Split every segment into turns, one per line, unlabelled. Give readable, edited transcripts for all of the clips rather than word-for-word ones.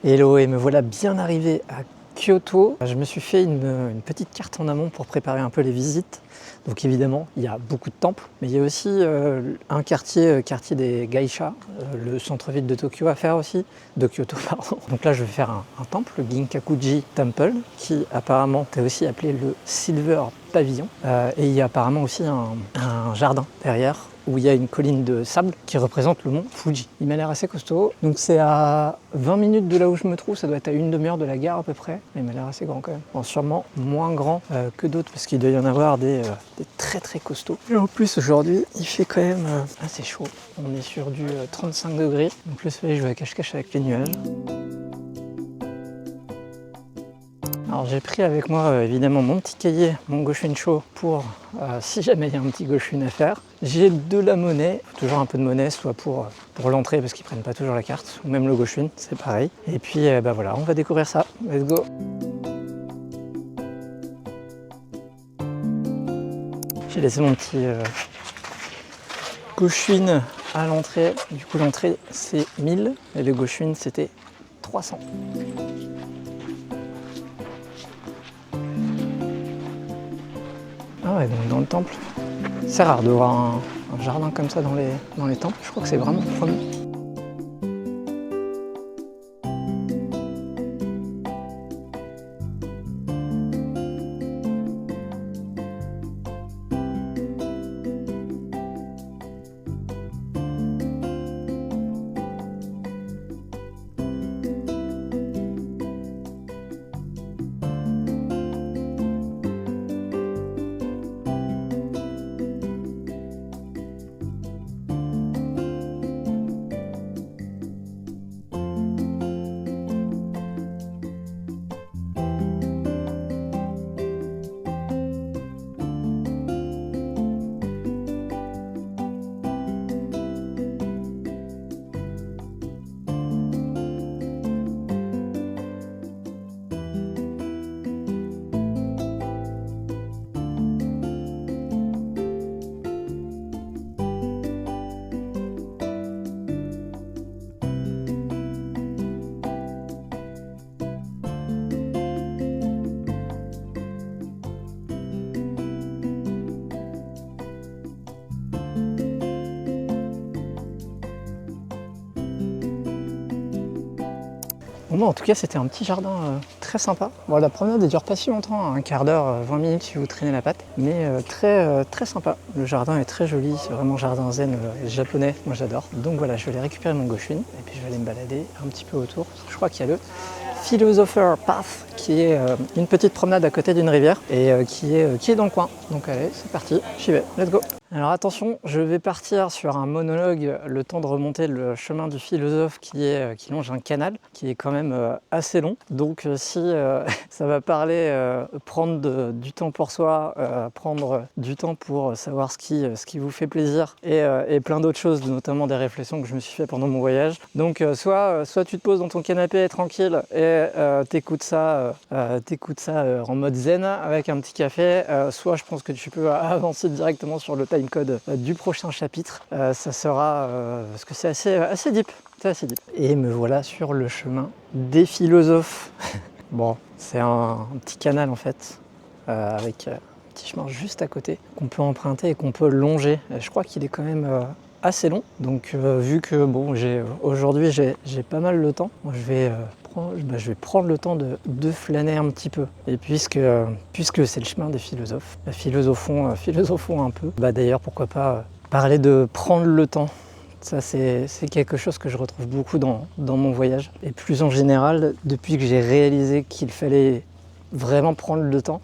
Hello, et me voilà bien arrivé à Kyoto. Je me suis fait une petite carte en amont pour préparer un peu les visites. Donc évidemment, il y a beaucoup de temples, mais il y a aussi un quartier des geishas, le centre-ville de Tokyo à faire aussi, de Kyoto pardon. Donc là je vais faire un temple, le Ginkakuji Temple, qui apparemment est aussi appelé le Silver Pavilion. Et il y a apparemment aussi un jardin derrière, où il y a une colline de sable qui représente le mont Fuji. Il m'a l'air assez costaud. Donc c'est à 20 minutes de là où je me trouve, ça doit être à une demi-heure de la gare à peu près. Mais il m'a l'air assez grand quand même. Bon, sûrement moins grand que d'autres parce qu'il doit y en avoir des très très costauds. Et en plus aujourd'hui, il fait quand même assez chaud. On est sur du 35 degrés. Donc le soleil joue à cache-cache avec les nuages. Alors j'ai pris avec moi évidemment mon petit cahier, mon Goshunsho pour si jamais il y a un petit Goshun à faire. J'ai de la monnaie, toujours un peu de monnaie, soit pour l'entrée parce qu'ils prennent pas toujours la carte, ou même le Goshun, c'est pareil. Et puis bah voilà, on va découvrir ça. Let's go. J'ai laissé mon petit Goshun à l'entrée. Du coup l'entrée c'est 1000 et le Goshun c'était 300. Ah ouais, donc dans le temple, c'est rare de voir un jardin comme ça dans les temples. Je crois que c'est vraiment le premier. Bon, en tout cas, c'était un petit jardin très sympa. Bon, la promenade ne dure pas si longtemps, un quart d'heure, 20 minutes si vous traînez la patte, mais très sympa. Le jardin est très joli, c'est vraiment jardin zen japonais, moi j'adore. Donc voilà, je vais aller récupérer mon Goshun et puis je vais aller me balader un petit peu autour. Je crois qu'il y a le Philosopher Path qui est une petite promenade à côté d'une rivière et qui est dans le coin. Donc allez, c'est parti, j'y vais, let's go. Alors attention, je vais partir sur un monologue le temps de remonter le chemin du philosophe qui longe un canal qui est quand même assez long. Donc si ça va parler prendre du temps pour soi, prendre du temps pour savoir ce qui vous fait plaisir et plein d'autres choses, notamment des réflexions que je me suis fait pendant mon voyage. Donc soit tu te poses dans ton canapé tranquille et t'écoutes ça en mode zen avec un petit café, soit je pense que tu peux avancer directement sur le timecode du prochain chapitre. Ça sera parce que c'est assez deep. C'est assez deep. Et me voilà sur le chemin des philosophes. Bon, c'est un petit canal en fait, avec un petit chemin juste à côté qu'on peut emprunter et qu'on peut longer. Et je crois qu'il est quand même assez long. Donc vu que bon, aujourd'hui j'ai pas mal de temps, moi, je vais prendre le temps de flâner un petit peu. Et puisque c'est le chemin des philosophes, philosophons un peu. D'ailleurs, pourquoi pas parler de prendre le temps. Ça, c'est quelque chose que je retrouve beaucoup dans mon voyage. Et plus en général, depuis que j'ai réalisé qu'il fallait vraiment prendre le temps.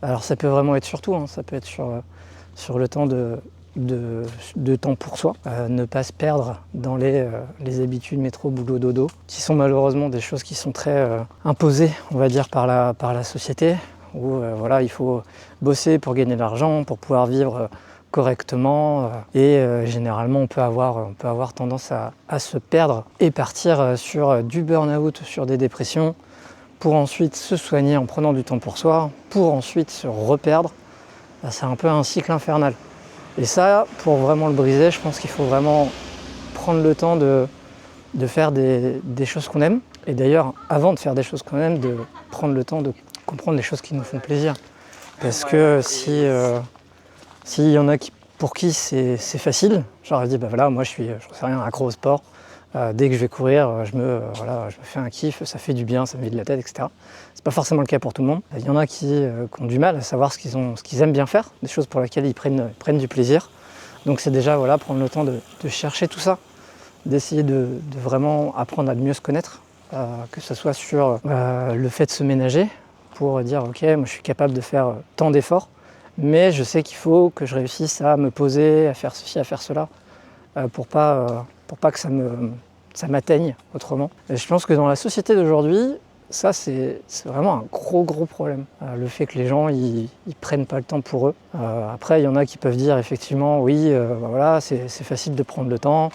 Alors ça peut vraiment être sur tout, hein. Ça peut être sur le temps de temps pour soi, ne pas se perdre dans les habitudes métro, boulot, dodo, qui sont malheureusement des choses qui sont très imposées, on va dire, par la société, où voilà, il faut bosser pour gagner de l'argent, pour pouvoir vivre correctement, et généralement on peut avoir tendance à se perdre et partir sur du burn-out, sur des dépressions, pour ensuite se soigner en prenant du temps pour soi, pour ensuite se reperdre. C'est un peu un cycle infernal. Et ça, pour vraiment le briser, je pense qu'il faut vraiment prendre le temps de faire des choses qu'on aime Et d'ailleurs, avant de faire des choses quand même, de prendre le temps de comprendre les choses qui nous font plaisir. Parce que s'il y en a pour qui c'est facile, genre je dis bah voilà, moi je suis, j'en sais rien, accro au sport. Dès que je vais courir, je me fais un kiff, ça fait du bien, ça me vide la tête, etc. C'est pas forcément le cas pour tout le monde. Il y en a qui ont du mal à savoir ce qu'ils aiment bien faire, des choses pour lesquelles ils prennent du plaisir. Donc c'est déjà voilà, prendre le temps de chercher tout ça, d'essayer de vraiment apprendre à mieux se connaître, que ce soit sur le fait de se ménager, pour dire ok, moi je suis capable de faire tant d'efforts, mais je sais qu'il faut que je réussisse à me poser, à faire ceci, à faire cela, pour pas que ça m'atteigne autrement. Et je pense que dans la société d'aujourd'hui, ça c'est vraiment un gros problème. Le fait que les gens ils prennent pas le temps pour eux. Après il y en a qui peuvent dire effectivement oui, voilà, c'est facile de prendre le temps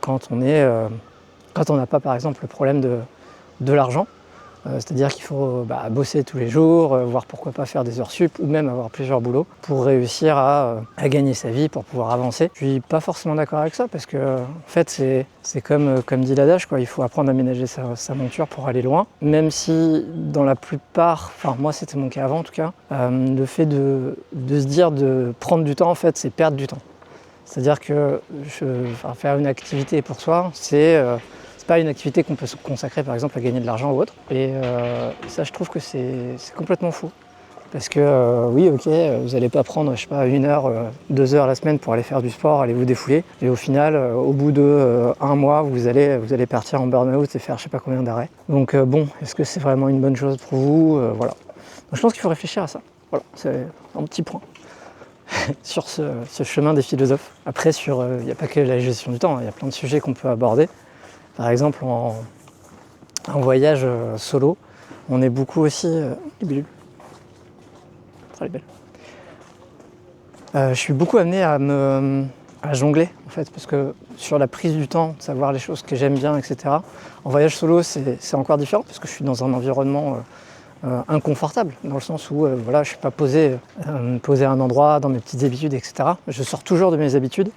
quand on n'a pas par exemple le problème de l'argent. C'est-à-dire qu'il faut bosser tous les jours, voire pourquoi pas faire des heures sup ou même avoir plusieurs boulots pour réussir à gagner sa vie, pour pouvoir avancer. Je suis pas forcément d'accord avec ça parce que en fait c'est comme dit l'adage, quoi. Il faut apprendre à ménager sa monture pour aller loin. Même si dans la plupart, enfin moi c'était mon cas avant en tout cas, le fait de se dire de prendre du temps en fait c'est perdre du temps. C'est-à-dire que faire une activité pour soi, c'est pas une activité qu'on peut se consacrer par exemple à gagner de l'argent ou autre. Et ça je trouve que c'est complètement fou. Parce que oui ok, vous n'allez pas prendre je sais pas 1 heure, 2 heures la semaine pour aller faire du sport, aller vous défouler. Et au final, au bout de 1 mois, vous allez partir en burn-out et faire je sais pas combien d'arrêts. Donc bon, est-ce que c'est vraiment une bonne chose pour vous? Voilà. Donc je pense qu'il faut réfléchir à ça. Voilà, c'est un petit point. Sur ce chemin des philosophes. Après, il n'y a pas que la gestion du temps, il y a plein de sujets qu'on peut aborder. Par exemple, en voyage solo, on est beaucoup aussi... les bellules. Très belle. Je suis beaucoup amené à jongler, en fait, parce que sur la prise du temps, de savoir les choses que j'aime bien, etc. En voyage solo, c'est encore différent, parce que je suis dans un environnement... inconfortable, dans le sens où voilà, je ne suis pas posé à un endroit, dans mes petites habitudes, etc. Je sors toujours de mes habitudes,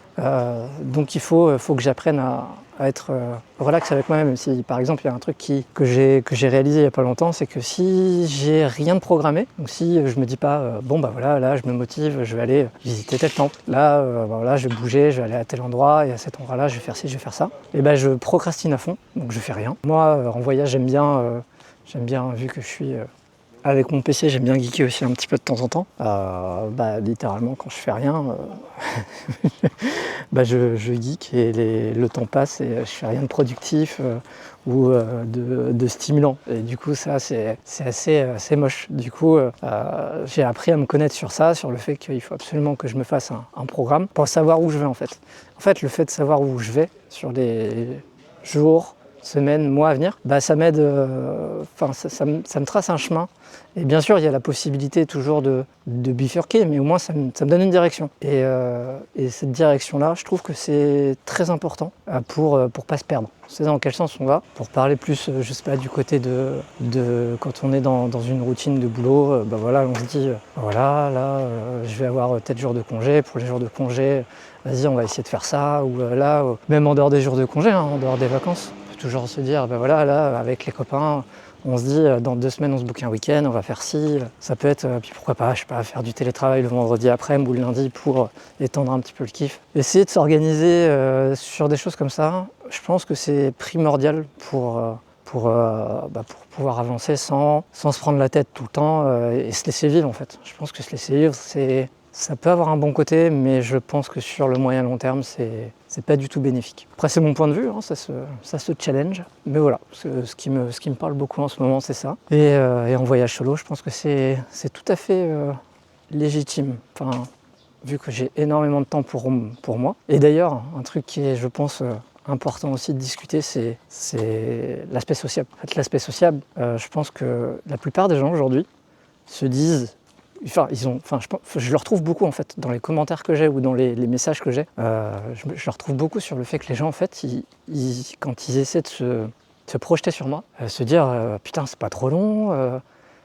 donc il faut que j'apprenne à être relax avec moi-même. Même si par exemple il y a un truc que j'ai réalisé il n'y a pas longtemps, c'est que si j'ai rien de programmé, donc si je me dis pas bon bah voilà, là je me motive, je vais aller visiter tel temple, là voilà, je vais bouger, je vais aller à tel endroit et à cet endroit là je vais faire ci, je vais faire ça, et ben je procrastine à fond, donc je fais rien. Moi en voyage j'aime bien, vu que je suis avec mon PC, j'aime bien geeker aussi un petit peu de temps en temps. Littéralement, quand je fais rien, je geek et le temps passe et je fais rien de productif ou de stimulant. Et du coup, ça, c'est assez moche. Du coup, j'ai appris à me connaître sur ça, sur le fait qu'il faut absolument que je me fasse un programme pour savoir où je vais en fait. En fait, le fait de savoir où je vais sur les jours, semaines, mois à venir, ça m'aide, ça me trace un chemin. Et bien sûr, il y a la possibilité toujours de bifurquer, mais au moins ça me donne une direction. Et cette direction-là, je trouve que c'est très important pour pas se perdre. C'est dans quel sens on va. Pour parler plus, je sais pas, du côté de quand on est dans une routine de boulot, voilà, on se dit, voilà, là, je vais avoir tel jour de congé. Pour les jours de congé, vas-y, on va essayer de faire ça. Ou là, même en dehors des jours de congé, en dehors des vacances, on peut toujours se dire, voilà, là, avec les copains, on se dit, dans 2 semaines, on se book un week-end, on va faire ci. Ça peut être, puis pourquoi pas, je sais pas, faire du télétravail le vendredi après-midi ou le lundi pour étendre un petit peu le kiff. Essayer de s'organiser sur des choses comme ça, je pense que c'est primordial pour pouvoir avancer sans se prendre la tête tout le temps et se laisser vivre en fait. Je pense que se laisser vivre, ça peut avoir un bon côté, mais je pense que sur le moyen long terme, c'est pas du tout bénéfique. Après, c'est mon point de vue, hein, ça se challenge. Mais voilà, ce qui me parle beaucoup en ce moment, c'est ça. Et en voyage solo, je pense que c'est tout à fait légitime. Enfin, vu que j'ai énormément de temps pour moi. Et d'ailleurs, un truc qui est, je pense, important aussi de discuter, c'est l'aspect sociable. En fait, l'aspect sociable, je pense que la plupart des gens aujourd'hui se disent... je le retrouve beaucoup en fait dans les commentaires que j'ai ou dans les messages que j'ai. Je le retrouve beaucoup sur le fait que les gens en fait, quand ils essaient de se projeter sur moi, se dire putain c'est pas trop long,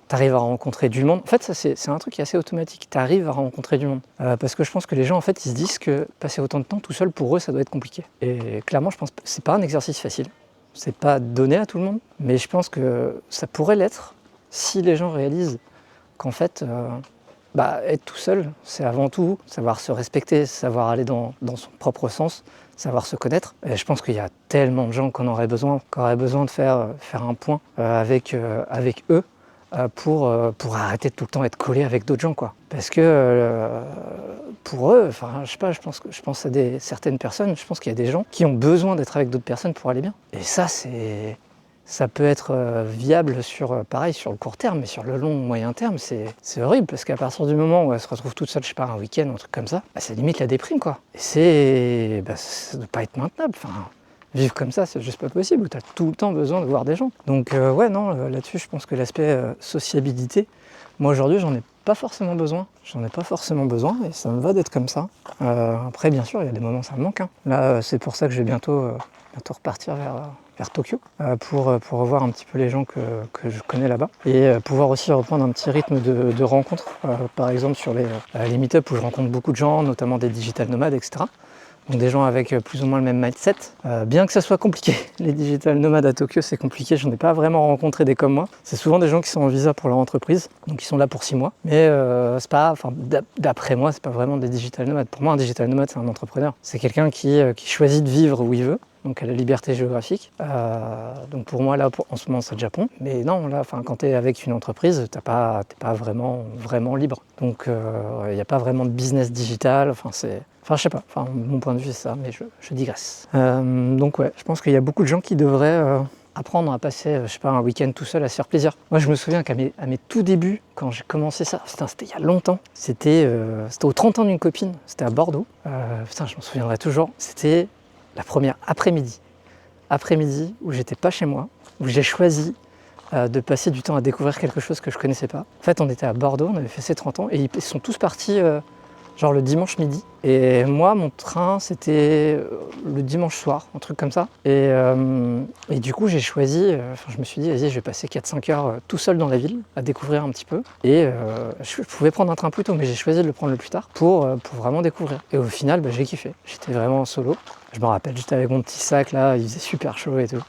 t'arrives à rencontrer du monde. En fait ça c'est un truc qui est assez automatique. T'arrives à rencontrer du monde parce que je pense que les gens en fait ils se disent que passer autant de temps tout seul pour eux ça doit être compliqué. Et clairement je pense que c'est pas un exercice facile. c'est pas donné à tout le monde, mais je pense que ça pourrait l'être si les gens réalisent qu'en fait, être tout seul, c'est avant tout savoir se respecter, savoir aller dans son propre sens, savoir se connaître. Et je pense qu'il y a tellement de gens qui auraient besoin de faire un point avec eux pour arrêter de tout le temps être collé avec d'autres gens, quoi. Parce que pour eux, enfin, je sais pas, je pense à certaines personnes, je pense qu'il y a des gens qui ont besoin d'être avec d'autres personnes pour aller bien. Et ça peut être viable sur le court terme, mais sur le long, moyen terme, c'est horrible, parce qu'à partir du moment où elle se retrouve toute seule, je sais pas, un week-end, un truc comme ça, c'est limite la déprime, quoi. Et ça ne doit pas être maintenable. Enfin, vivre comme ça, c'est juste pas possible, où tu as tout le temps besoin de voir des gens. Donc là-dessus, je pense que l'aspect sociabilité, moi aujourd'hui, j'en ai pas forcément besoin. Et ça me va d'être comme ça. Après, bien sûr, il y a des moments où ça me manque. Là, c'est pour ça que je vais bientôt repartir vers Tokyo pour revoir un petit peu les gens que je connais là-bas et pouvoir aussi reprendre un petit rythme de rencontres. Par exemple, sur les meet-up où je rencontre beaucoup de gens, notamment des digital nomades, etc. Donc des gens avec plus ou moins le même mindset. Bien que ça soit compliqué, les digital nomades à Tokyo, c'est compliqué, j'en ai pas vraiment rencontré des comme moi. C'est souvent des gens qui sont en visa pour leur entreprise, donc ils sont là pour 6 mois. Mais c'est pas, d'après moi, c'est pas vraiment des digital nomades. Pour moi, un digital nomade, c'est un entrepreneur. C'est quelqu'un qui choisit de vivre où il veut, donc à la liberté géographique. Donc pour moi, là, en ce moment, c'est le Japon. Mais non, là, quand tu es avec une entreprise, t'es pas vraiment libre. Donc il n'y a pas vraiment de business digital. Je sais pas, mon point de vue c'est ça, mais je digresse. Donc ouais, je pense qu'il y a beaucoup de gens qui devraient apprendre à passer, un week-end tout seul à se faire plaisir. Moi je me souviens qu'à mes tout débuts, quand j'ai commencé ça, c'était il y a longtemps, c'était aux 30 ans d'une copine, c'était à Bordeaux. Je m'en souviendrai toujours, c'était la première après-midi où j'étais pas chez moi, où j'ai choisi de passer du temps à découvrir quelque chose que je connaissais pas. En fait, on était à Bordeaux, on avait fait ses 30 ans, et ils sont tous partis genre le dimanche midi. Et moi, mon train, c'était le dimanche soir, un truc comme ça. Et du coup, j'ai choisi, je me suis dit, vas-y, je vais passer 4-5 heures tout seul dans la ville, à découvrir un petit peu. Et je pouvais prendre un train plus tôt, mais j'ai choisi de le prendre le plus tard pour vraiment découvrir. Et au final, j'ai kiffé. J'étais vraiment en solo. Je me rappelle, j'étais avec mon petit sac là, il faisait super chaud et tout.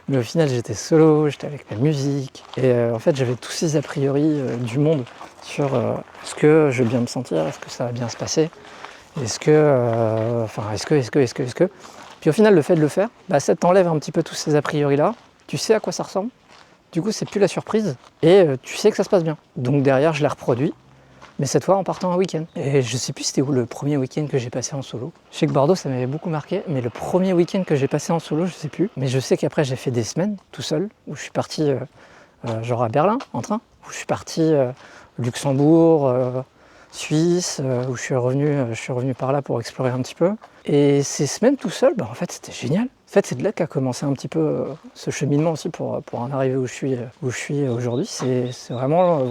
Mais au final, j'étais solo, j'étais avec ma musique. Et en fait, j'avais tous ces a priori du monde sur est-ce que je vais bien me sentir, est-ce que ça va bien se passer, est-ce que. Puis au final, le fait de le faire, ça t'enlève un petit peu tous ces a priori là, tu sais à quoi ça ressemble, du coup, c'est plus la surprise et tu sais que ça se passe bien. Donc derrière, je l'ai reproduit. Mais cette fois en partant un week-end. Et je sais plus c'était où le premier week-end que j'ai passé en solo. Je sais que Bordeaux ça m'avait beaucoup marqué, mais le premier week-end que j'ai passé en solo, je sais plus. Mais je sais qu'après j'ai fait des semaines tout seul, où je suis parti genre à Berlin en train, où je suis parti Luxembourg, Suisse, où je suis revenu par là pour explorer un petit peu. Et ces semaines tout seul, en fait c'était génial. En fait c'est de là qu'a commencé un petit peu ce cheminement aussi pour en arriver où je suis aujourd'hui. C'est vraiment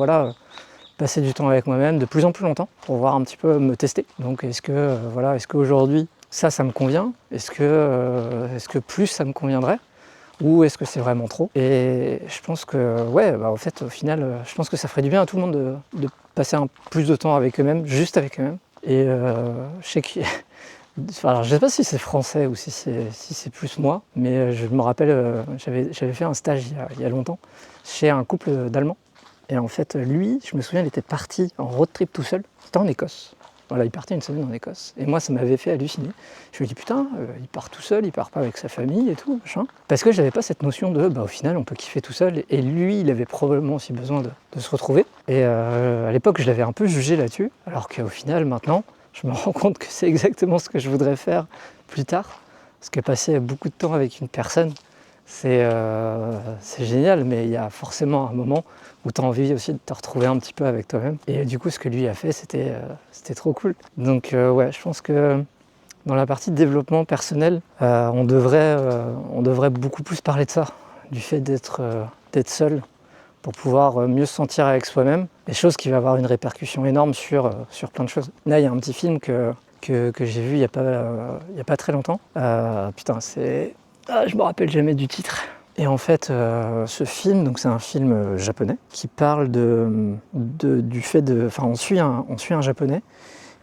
passer du temps avec moi-même de plus en plus longtemps pour voir un petit peu me tester. Donc est-ce qu'aujourd'hui ça me convient? Est-ce que plus ça me conviendrait? Ou est-ce que c'est vraiment trop? Et je pense que en fait au final je pense que ça ferait du bien à tout le monde de passer plus de temps avec eux-mêmes, juste avec eux-mêmes. Et je sais que alors je sais pas si c'est français ou si c'est plus moi, mais je me rappelle j'avais fait un stage il y a longtemps chez un couple d'Allemands. Et en fait, lui, je me souviens, il était parti en road trip tout seul. C'était en Écosse. Voilà, il partait une semaine en Écosse. Et moi, ça m'avait fait halluciner. Je me dis, putain, il part tout seul, il part pas avec sa famille et tout, machin. Parce que j'avais pas cette notion de, au final, on peut kiffer tout seul. Et lui, il avait probablement aussi besoin de se retrouver. Et à l'époque, je l'avais un peu jugé là-dessus. Alors qu'au final, maintenant, je me rends compte que c'est exactement ce que je voudrais faire plus tard. Parce que passer beaucoup de temps avec une personne, c'est génial, mais il y a forcément un moment où tu as envie aussi de te retrouver un petit peu avec toi-même. Et du coup, ce que lui a fait, c'était trop cool. Donc je pense que dans la partie de développement personnel, on devrait beaucoup plus parler de ça, du fait d'être seul pour pouvoir mieux se sentir avec soi-même, des choses qui vont avoir une répercussion énorme sur plein de choses. Là, il y a un petit film que j'ai vu il y a pas très longtemps. Je me rappelle jamais du titre. Et en fait, ce film, donc c'est un film japonais qui parle du fait de, on suit un japonais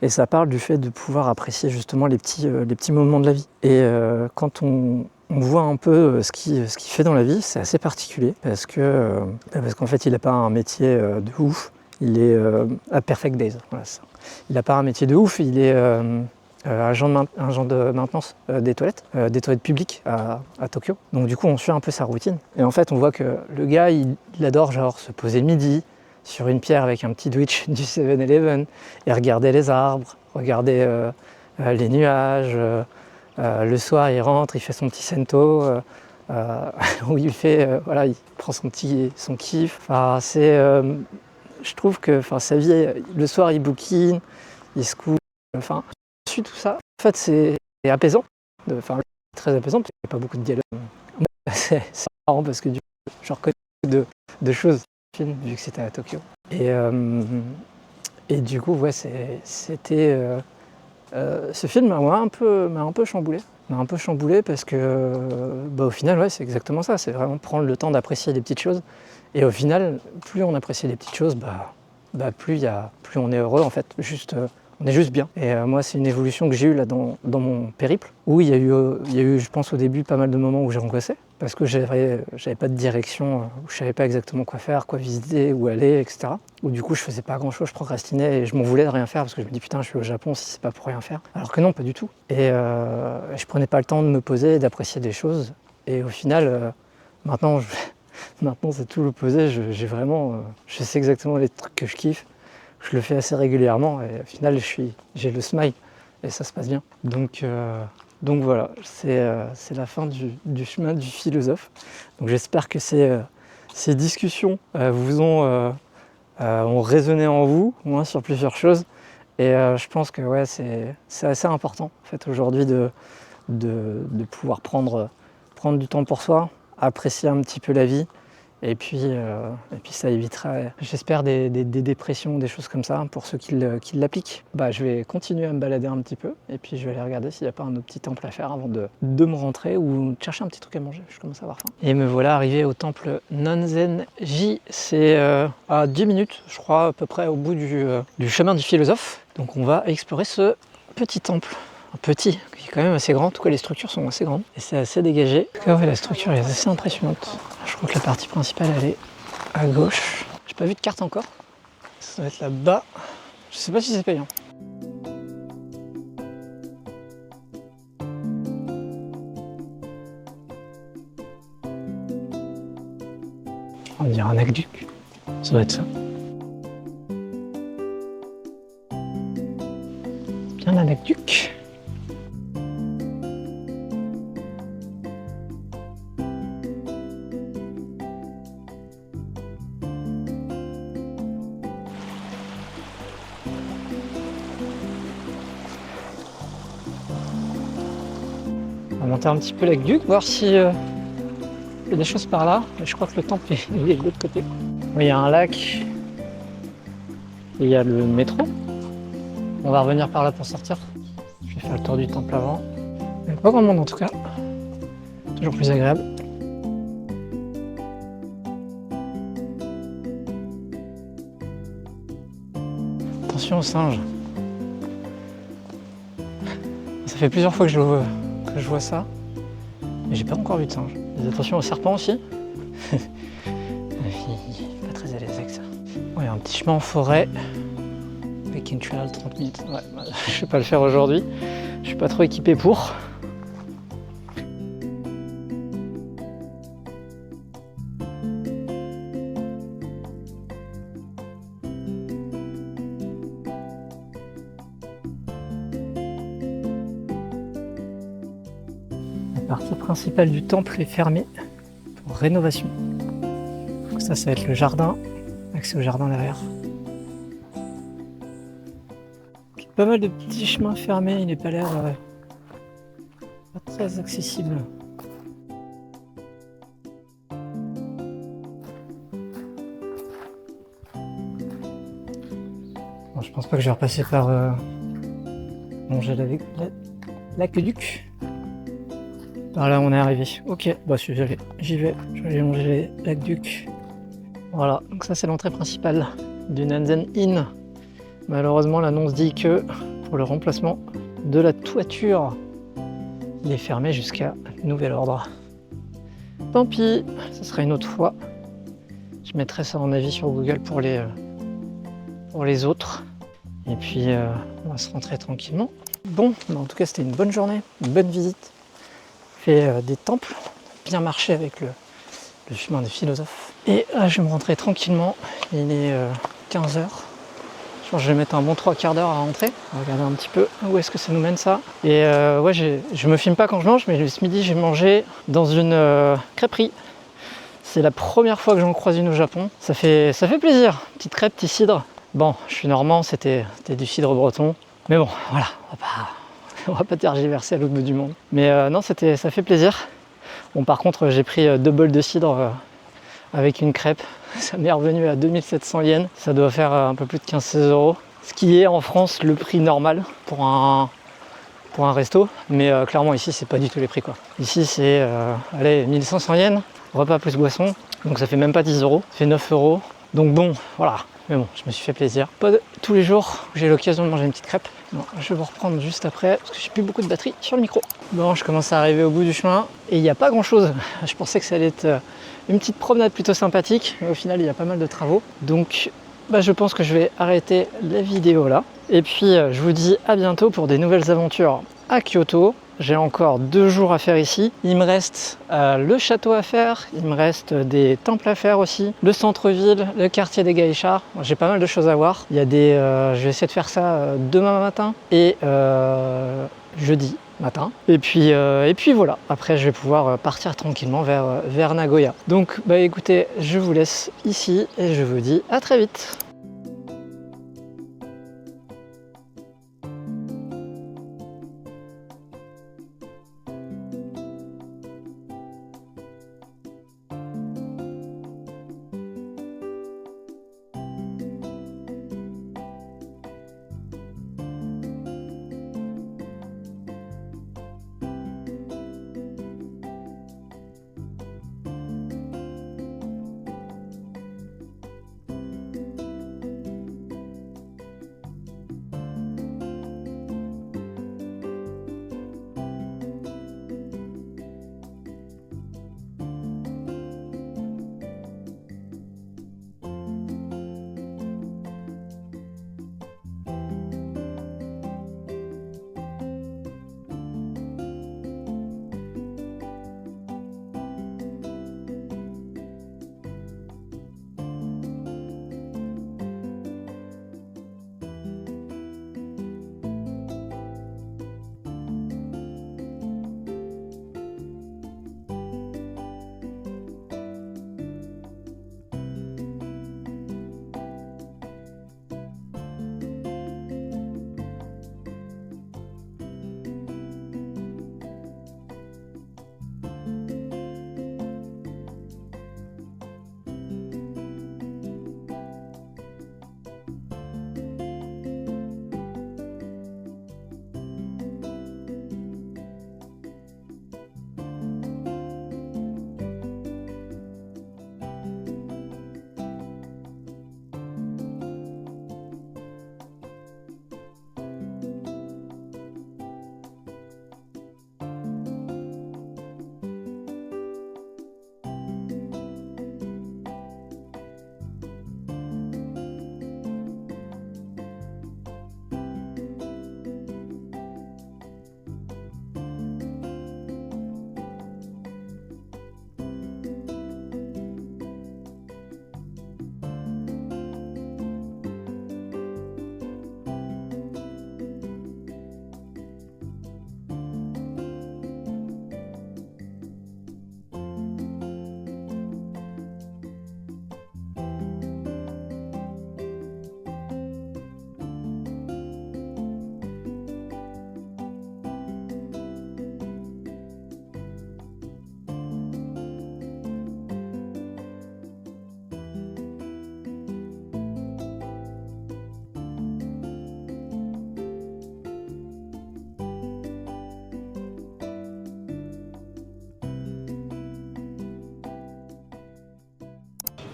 et ça parle du fait de pouvoir apprécier justement les petits moments de la vie. Et quand on on voit un peu ce qu'il fait dans la vie. C'est assez particulier parce qu'en fait il n'a pas un métier de ouf. Il est à Perfect Days, voilà ça. Il n'a pas un métier de ouf, il est agent de maintenance des toilettes publiques à Tokyo. Donc du coup on suit un peu sa routine. Et en fait on voit que le gars il adore genre se poser le midi sur une pierre avec un petit Twitch du 7-Eleven et regarder les arbres, regarder les nuages. Le soir il rentre, il fait son petit sento. Où il fait, voilà, il prend son kiff. Enfin, je trouve que sa vie, le soir il bouquine, il se couche, enfin, je suis tout ça. En fait, c'est apaisant, très apaisant, parce qu'il n'y a pas beaucoup de dialogue. C'est marrant parce que du coup, je reconnais de choses dans le film, vu que c'était à Tokyo. Et du coup, ouais, c'était. Ce film m'a un peu chamboulé. M'a un peu chamboulé parce que, au final, ouais, c'est exactement ça. C'est vraiment prendre le temps d'apprécier les petites choses. Et au final, plus on apprécie les petites choses, plus on est heureux en fait. On est juste bien. Et moi, c'est une évolution que j'ai eue là dans mon périple, où il y a eu, je pense au début, pas mal de moments où j'ai angoissé, parce que j'avais pas de direction, où je savais pas exactement quoi faire, quoi visiter, où aller, etc. Où du coup, je faisais pas grand chose, je procrastinais et je m'en voulais de rien faire parce que je me dis putain, je suis au Japon si c'est pas pour rien faire. Alors que non, pas du tout. Et je prenais pas le temps de me poser, d'apprécier des choses. Et au final, maintenant, c'est tout l'opposé. Je sais exactement les trucs que je kiffe. Je le fais assez régulièrement et au final j'ai le smile et ça se passe bien. Donc voilà, c'est la fin du chemin du philosophe. Donc j'espère que ces discussions vous ont résonné en vous, au moins sur plusieurs choses. Et je pense que ouais, c'est assez important en fait aujourd'hui de pouvoir prendre du temps pour soi, apprécier un petit peu la vie. Et puis ça évitera, j'espère, des dépressions, des choses comme ça, pour ceux qui l'appliquent. Je vais continuer à me balader un petit peu, et puis je vais aller regarder s'il n'y a pas un autre petit temple à faire avant de me rentrer, ou de chercher un petit truc à manger, je commence à avoir faim. Et me voilà arrivé au temple Nanzenji, c'est à 10 minutes, je crois, à peu près au bout du chemin du philosophe. Donc on va explorer ce petit temple. Petit, qui est quand même assez grand, en tout cas les structures sont assez grandes et c'est assez dégagé. En tout cas, ouais, la structure est assez impressionnante. Je crois que la partie principale elle est à gauche. J'ai pas vu de carte encore. Ça doit être là-bas. Je sais pas si c'est payant. On dirait un aqueduc. Ça doit être ça. Bien un aqueduc. On va monter un petit peu l'aqueduc, voir si il y a des choses par là. Mais je crois que le temple est de l'autre côté. Il y a un lac et il y a le métro. On va revenir par là pour sortir. Je vais faire le tour du temple avant. Il n'y a pas grand monde en tout cas. Toujours plus agréable. Attention aux singes. Ça fait plusieurs fois que je vois ça. Mais j'ai pas encore vu de singe. Mais attention aux serpents aussi. Il est pas très à l'aise avec ça. Il y a un petit chemin en forêt. Hiking trail 30 minutes. Ouais, je vais pas le faire aujourd'hui. Je suis pas trop équipé pour. La partie principale du temple est fermée pour rénovation. Donc ça va être le jardin, accès au jardin derrière. Pas mal de petits chemins fermés, il n'est pas l'air pas très accessible. Bon, je pense pas que je vais repasser par manger l'aqueduc. Par là on est arrivé. Ok, j'y vais. Je vais aller manger l'aqueduc. Voilà, donc ça c'est l'entrée principale du Nanzen Inn. Malheureusement l'annonce dit que pour le remplacement de la toiture il est fermé jusqu'à nouvel ordre. Tant pis, ce sera une autre fois. Je mettrai ça en avis sur Google pour les autres. Et puis on va se rentrer tranquillement. Bon, en tout cas c'était une bonne journée, une bonne visite. Fait des temples, bien marché avec le chemin des philosophes. Et là je vais me rentrer tranquillement, il est 15 h. Je pense que je vais mettre un bon 3/4 d'heure à rentrer. On va regarder un petit peu où est-ce que ça nous mène ça. Et ouais, je me filme pas quand je mange, mais ce midi j'ai mangé dans une crêperie. C'est la première fois que j'en croise une au Japon. Ça fait plaisir, petite crêpe, petit cidre. Bon, je suis normand, c'était du cidre breton. Mais bon, voilà, on va pas tergiverser à l'autre bout du monde. Mais non, ça fait plaisir. Bon, par contre, j'ai pris 2 bols de cidre avec une crêpe. Ça m'est revenu à 2700 yens. Ça doit faire un peu plus de 15-16 €. Ce qui est en France le prix normal pour un resto. Mais clairement, ici, c'est pas du tout les prix, quoi. Ici, c'est allez, 1500 yens, repas plus boisson. Donc ça fait même pas 10 €. Ça fait 9 €. Donc bon, voilà. Mais bon, je me suis fait plaisir. Pas tous les jours où j'ai l'occasion de manger une petite crêpe. Bon, je vais vous reprendre juste après parce que j'ai plus beaucoup de batterie sur le micro. Bon, je commence à arriver au bout du chemin et il n'y a pas grand chose. Je pensais que ça allait être une petite promenade plutôt sympathique, mais au final il y a pas mal de travaux. Donc je pense que je vais arrêter la vidéo là. Et puis je vous dis à bientôt pour des nouvelles aventures à Kyoto. J'ai encore 2 jours à faire ici. Il me reste le château à faire, il me reste des temples à faire aussi, le centre-ville, le quartier des geishas. J'ai pas mal de choses à voir. Il y a je vais essayer de faire ça demain matin et jeudi matin. Et puis voilà. Après, je vais pouvoir partir tranquillement vers Nagoya. Donc, écoutez, je vous laisse ici et je vous dis à très vite.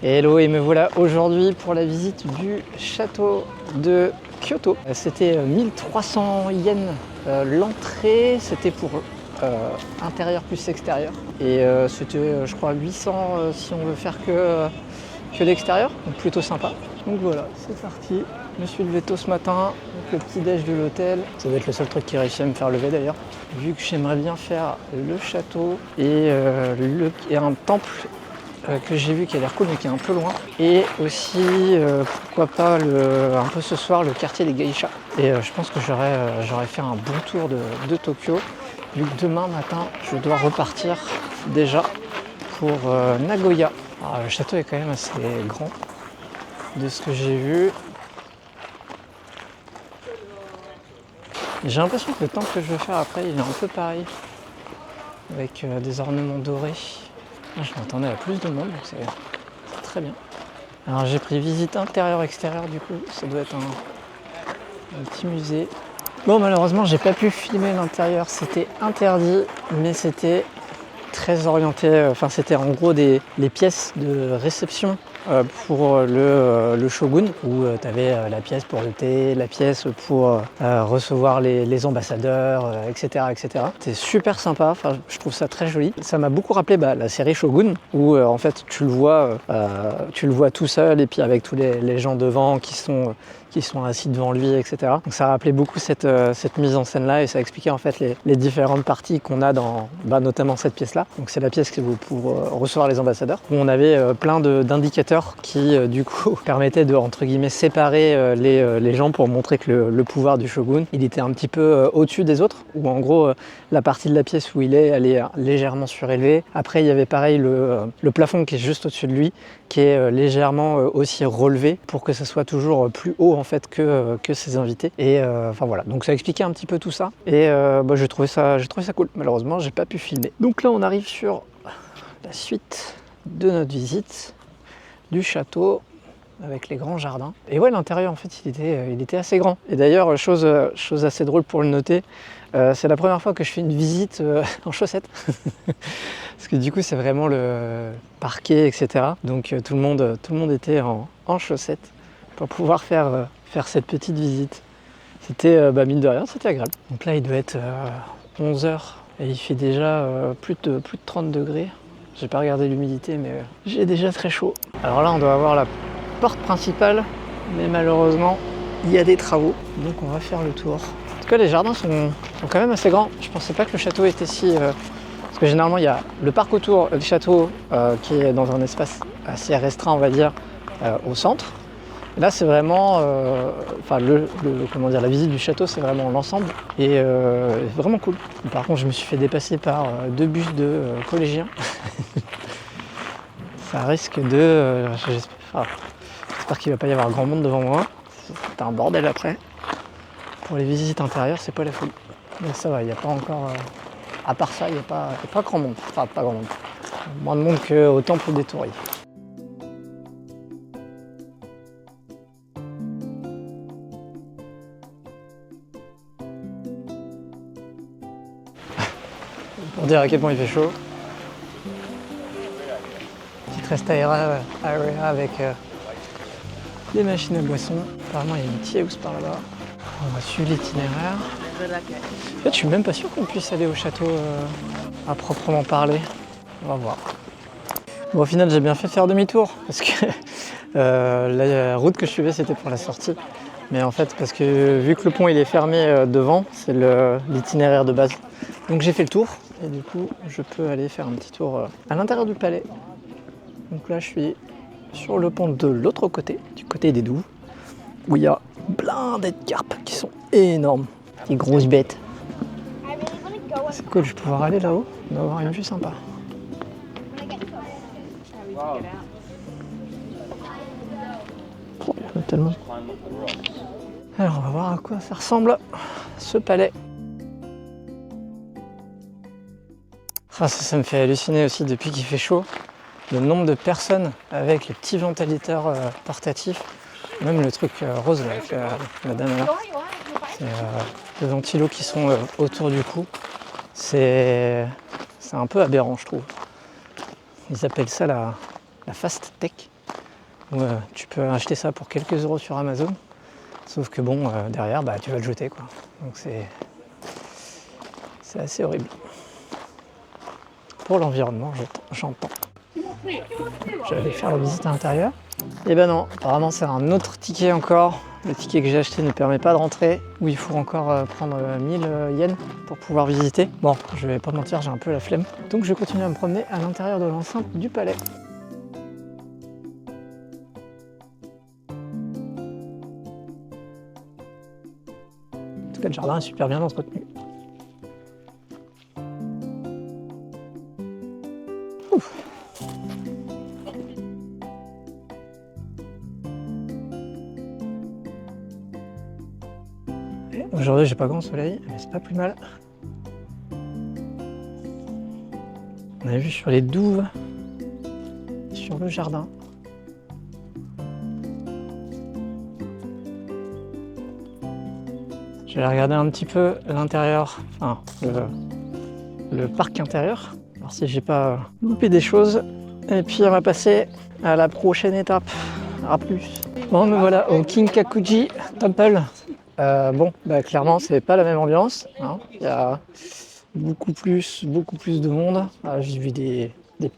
Hello, et me voilà aujourd'hui pour la visite du château de Kyoto. C'était 1300 yens l'entrée, c'était pour intérieur plus extérieur. Et c'était je crois 800 si on veut faire que l'extérieur, donc plutôt sympa. Donc voilà, c'est parti. Je me suis levé tôt ce matin avec le petit déj de l'hôtel. Ça doit être le seul truc qui réussit à me faire lever d'ailleurs. Vu que j'aimerais bien faire le château et un temple que j'ai vu qui a l'air cool mais qui est un peu loin. Et aussi, pourquoi pas, un peu ce soir, le quartier des geishas. Et je pense que j'aurais fait un bon tour de Tokyo. Vu que demain matin, je dois repartir déjà pour Nagoya. Alors, le château est quand même assez grand de ce que j'ai vu. J'ai l'impression que le temple que je vais faire après, il est un peu pareil, avec des ornements dorés. Je m'attendais à plus de monde, donc c'est très bien. Alors j'ai pris visite intérieur-extérieur, du coup, ça doit être un petit musée. Bon, malheureusement, j'ai pas pu filmer l'intérieur, c'était interdit, mais c'était très orienté, enfin c'était en gros les pièces de réception pour le shogun, où tu avais la pièce pour le thé, la pièce pour recevoir les ambassadeurs, etc. etc. C'était super sympa, enfin, je trouve ça très joli. Ça m'a beaucoup rappelé la série Shogun, où en fait tu le vois tout seul, et puis avec tous les gens devant qui sont assis devant lui, etc. Donc ça rappelait beaucoup cette mise en scène là, et ça expliquait en fait les différentes parties qu'on a dans notamment cette pièce là. Donc c'est la pièce pour recevoir les ambassadeurs, où on avait plein d'indicateurs qui du coup permettaient de entre guillemets séparer les gens pour montrer que le pouvoir du shogun il était un petit peu au-dessus des autres, où en gros la partie de la pièce où elle est légèrement surélevée. Après il y avait pareil le plafond qui est juste au-dessus de lui, qui est légèrement aussi relevé pour que ça soit toujours plus haut en fait que ses invités. Et enfin voilà, donc ça expliquait un petit peu tout ça. Et j'ai trouvé ça cool. Malheureusement, j'ai pas pu filmer. Donc là, on arrive sur la suite de notre visite du château avec les grands jardins. Et ouais, l'intérieur en fait, il était assez grand. Et d'ailleurs, chose assez drôle pour le noter, c'est la première fois que je fais une visite en chaussettes. Parce que du coup, c'est vraiment le parquet, etc. Donc tout le monde était en chaussettes pour pouvoir faire cette petite visite. C'était, mine de rien, c'était agréable. Donc là, il doit être 11h et il fait déjà plus de 30 degrés. J'ai pas regardé l'humidité, mais j'ai déjà très chaud. Alors là, on doit avoir la porte principale, mais malheureusement, il y a des travaux. Donc on va faire le tour. En tout cas, les jardins sont quand même assez grands. Je pensais pas que le château était si... Parce que généralement, il y a le parc autour du château qui est dans un espace assez restreint, on va dire, au centre. Là, c'est vraiment, la visite du château, c'est vraiment l'ensemble et vraiment cool. Par contre, je me suis fait dépasser par 2 bus de collégiens. Ça risque de, j'espère qu'il va pas y avoir grand monde devant moi. C'est un bordel après. Pour les visites intérieures, c'est pas la folie. Mais ça va, il n'y a pas encore, à part ça, il n'y a pas grand monde. Enfin, pas grand monde. Moins de monde qu'au temple des Torii. Pour dire à quel point il fait chaud. Petite rest area avec des machines à boissons. Apparemment il y a une tea house par là-bas. On va suivre l'itinéraire. En fait, je suis même pas sûr qu'on puisse aller au château à proprement parler. On va voir. Bon, au final j'ai bien fait de faire demi-tour parce que la route que je suivais c'était pour la sortie. Mais en fait parce que vu que le pont il est fermé devant, c'est l'itinéraire de base. Donc j'ai fait le tour. Et du coup, je peux aller faire un petit tour à l'intérieur du palais. Donc là, je suis sur le pont de l'autre côté, du côté des Douves, où il y a plein de carpes qui sont énormes. Des grosses bêtes. C'est cool, je vais pouvoir aller là-haut. On va avoir une vue sympa. Oh, il y en a tellement. Alors, on va voir à quoi ça ressemble, ce palais. Ah, ça me fait halluciner aussi depuis qu'il fait chaud, le nombre de personnes avec les petits ventilateurs portatifs, même le truc rose là, avec la dame là, les ventilos qui sont autour du cou, c'est un peu aberrant je trouve. Ils appellent ça la fast tech, où tu peux acheter ça pour quelques euros sur Amazon, sauf que bon, derrière tu vas le jeter quoi, donc c'est assez horrible. pour l'environnement, j'entends. Je vais aller faire la visite à l'intérieur. Et ben non, apparemment c'est un autre ticket encore. Le ticket que j'ai acheté ne permet pas de rentrer, où il faut encore prendre 1000 yens pour pouvoir visiter. Bon, je vais pas mentir, j'ai un peu la flemme. Donc je vais continuer à me promener à l'intérieur de l'enceinte du palais. En tout cas, le jardin est super bien entretenu. Ouf. Aujourd'hui, j'ai pas grand soleil, mais c'est pas plus mal. On a vu sur les douves, sur le jardin. Je vais regarder un petit peu l'intérieur, enfin le parc intérieur, voir si j'ai pas loupé des choses. Et puis on va passer à la prochaine étape. À plus. Bon, me voilà au Kinkakuji Temple. Bon, bah, clairement, c'est pas la même ambiance. Hein. Il y a beaucoup plus de monde. J'ai vu des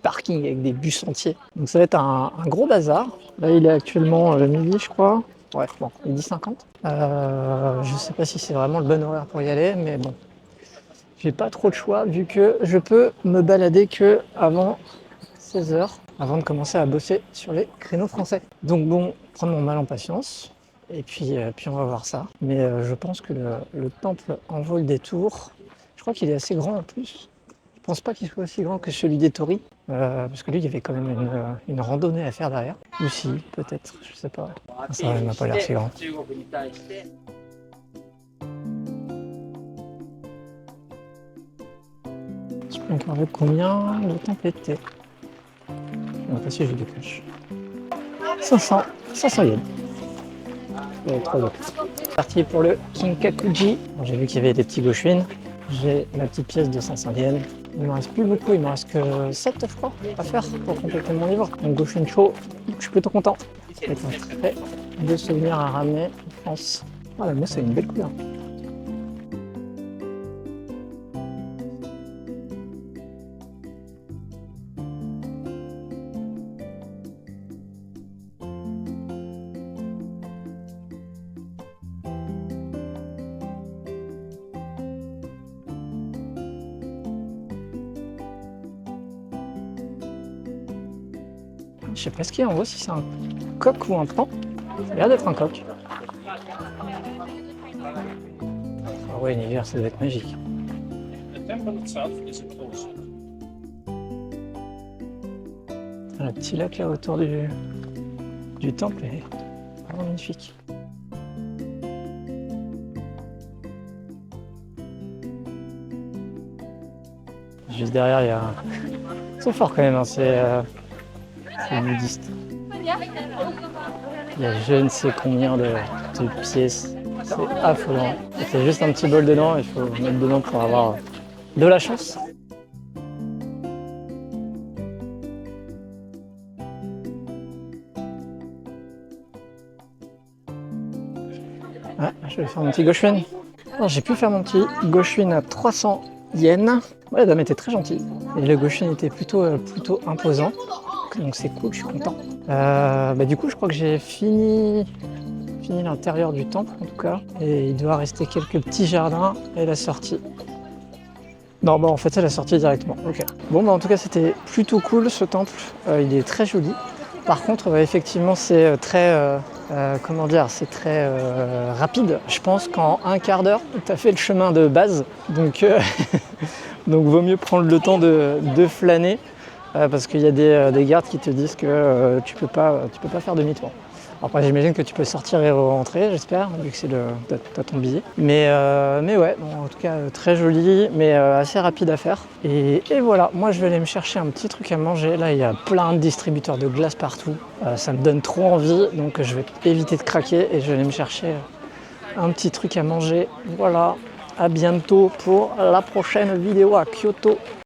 parkings avec des bus entiers. Donc ça va être un gros bazar. Là, il est actuellement midi, je crois. Ouais, bon, midi 50. Je sais pas si c'est vraiment le bon horaire pour y aller, mais bon. J'ai pas trop de choix vu que je peux me balader que avant 16h, avant de commencer à bosser sur les créneaux français. Donc bon, prendre mon mal en patience. Et puis on va voir ça. Mais je pense que le temple en vaut le détour. Je crois qu'il est assez grand en plus. Je pense pas qu'il soit aussi grand que celui des Tori. Parce que lui, il y avait quand même une randonnée à faire derrière. Ou si, peut-être, je sais pas. Ça m'a pas l'air si grand. Je peux encore voir combien le temple était. On va passer, j'ai des cloches. 500 yens. Parti pour le Kinkakuji. Bon, j'ai vu qu'il y avait des petits Goshuin. J'ai ma petite pièce de 500 yens. Il ne me reste plus beaucoup, il me reste que 7 je crois à faire pour compléter mon livre. Donc Goshuin Show, je suis plutôt content. Ça va être un très beau souvenir à ramener en France. Ah, la mousse a une belle couleur. Je sais pas ce qu'il y a en haut, si c'est un coq ou un pan. Ça a l'air d'être un coq. Ah ouais, l'hiver, ça doit être magique. Le petit lac là autour du temple est vraiment magnifique. Juste derrière, il y a un... Ils sont forts quand même, hein. C'est bouddhiste. Il y a je ne sais combien de pièces. C'est affolant. C'est juste un petit bol dedans, il faut mettre dedans pour avoir de la chance. Ah, je vais faire mon petit Goshuin. Alors, j'ai pu faire mon petit Goshuin à 300 yens. Ouais, la dame était très gentille. Et le Goshuin était plutôt imposant. Donc c'est cool, je suis content. Du coup, je crois que j'ai fini l'intérieur du temple en tout cas. Et il doit rester quelques petits jardins et la sortie. Non, en fait, c'est la sortie directement. Ok. Bon, en tout cas, c'était plutôt cool ce temple. Il est très joli. Par contre, effectivement, c'est très... comment dire, c'est très rapide. Je pense qu'en un quart d'heure, tu as fait le chemin de base. Donc, donc vaut mieux prendre le temps de flâner. Parce qu'il y a des gardes qui te disent que tu peux pas faire demi-tour. Après, j'imagine que tu peux sortir et rentrer, j'espère, vu que t'as ton billet. Mais ouais, bon, en tout cas, très joli, mais assez rapide à faire. Et voilà, moi je vais aller me chercher un petit truc à manger. Là, il y a plein de distributeurs de glace partout. Ça me donne trop envie, donc je vais éviter de craquer et je vais aller me chercher un petit truc à manger. Voilà, à bientôt pour la prochaine vidéo à Kyoto.